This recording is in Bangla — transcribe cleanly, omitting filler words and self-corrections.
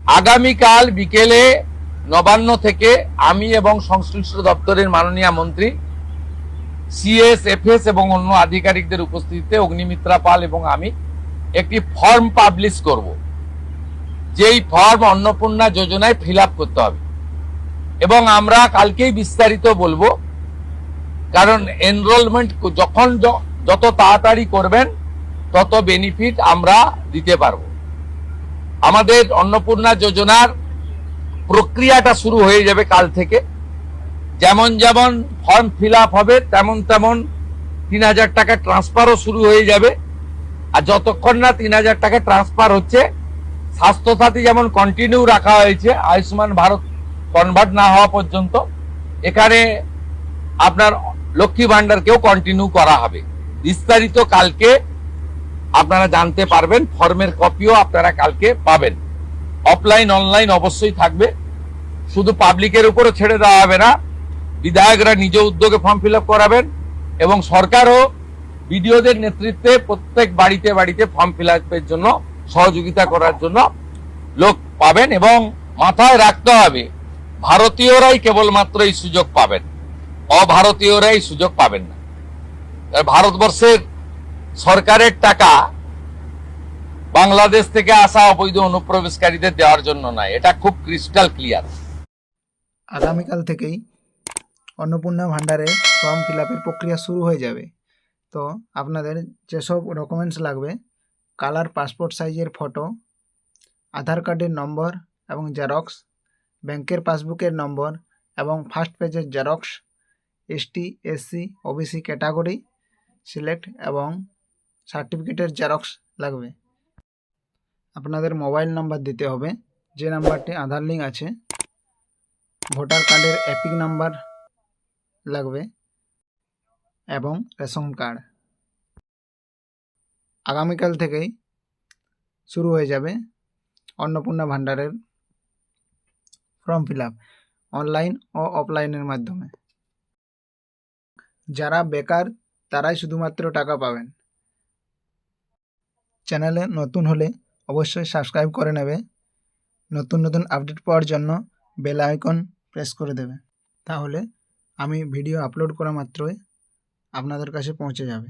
আগামীকাল বিকেলে নবান্ন থেকে আমি এবং সংশ্লিষ্ট দপ্তরের মাননীয় মন্ত্রী, সিএস, এফএস এবং অন্য আধিকারিকদের উপস্থিতিতে অগ্নিমিত্রা পাল এবং আমি একটি ফর্ম পাবলিশ করব, যেই ফর্ম অন্নপূর্ণা যোজনায় ফিল আপ করতে হবে এবং আমরা কালকেই বিস্তারিত বলবো। কারণ এনরোলমেন্ট যখন যত তাড়াতাড়ি করবেন তত বেনিফিট আমরা দিতে পারবো। আমাদের অন্নপূর্ণা যোজনার প্রক্রিয়াটা শুরু হয়ে যাবে কাল থেকে। যেমন যেমন ফর্ম ফিল আপ হবে তেমন তেমন ৩,০০০ টাকা ট্রান্সফারও শুরু হয়ে যাবে। আর যতক্ষণ না ৩,০০০ টাকা ট্রান্সফার হচ্ছে, স্বাস্থ্যসাথী যেমন কন্টিনিউ রাখা হয়েছে আয়ুষ্মান ভারত কনভার্ট না হওয়া পর্যন্ত, এখানে আপনার লক্ষ্মী ভান্ডারকেও কন্টিনিউ করা হবে। বিস্তারিত কালকে আপনারা জানতে পারবেন। ফর্মের কপিও আপনারা কালকে পাবেন। অফলাইন অনলাইন অবশ্যই থাকবে। শুধু পাবলিকের উপরে ছেড়ে দেওয়া হবে না, বিধায়করা নিজ উদ্যোগে ফর্ম ফিল আপ করাবেন এবং সরকারও বিডিওদের নেতৃত্বে প্রত্যেক বাড়িতে বাড়িতে ফর্ম ফিল আপের জন্য সহযোগিতা করার জন্য লোক পাবেন। এবং মাথায় রাখতে হবে, ভারতীয়রাই কেবলমাত্র এই সুযোগ পাবেন, অভারতীয়রাই সুযোগ পাবেন না। ভারতবর্ষের সরকারের টাকা বাংলাদেশ থেকে আসা অবৈধ অনুপ্রবেশকারীদের দেওয়ার জন্য নয়, এটা খুব ক্রিস্টাল ক্লিয়ার। আগামীকাল থেকেই অন্নপূর্ণা ভান্ডারে ফর্ম ফিল আপের প্রক্রিয়া শুরু হয়ে যাবে। তো আপনাদের যেসব ডকুমেন্টস লাগবে, কালার পাসপোর্ট সাইজের ফটো, আধার কার্ডের নম্বর এবং জেরক্স, ব্যাংকের পাসবুকের নম্বর এবং ফার্স্ট পেজের xerox, ST, SC, OBC category select এবং সার্টিফিকেটের জেরক্স লাগবে। আপনাদের মোবাইল নাম্বার দিতে হবে, যে নাম্বারটি আধার লিঙ্ক আছে। ভোটার কার্ডের এপিক নাম্বার লাগবে এবং রেশন কার্ড। আগামীকাল থেকেই শুরু হয়ে যাবে অন্নপূর্ণা ভান্ডারের ফর্ম ফিল আপ অনলাইন ও অফলাইনের মাধ্যমে। যারা বেকার তারাই শুধুমাত্র টাকা পাবেন। চ্যানেলে নতুন হলে অবশ্যই সাবস্ক্রাইব করে নেবে। নতুন নতুন আপডেট পাওয়ার জন্য বেল আইকন প্রেস করে দেবে, তাহলে আমি ভিডিও আপলোড করা মাত্রই আপনাদের কাছে পৌঁছে যাবে।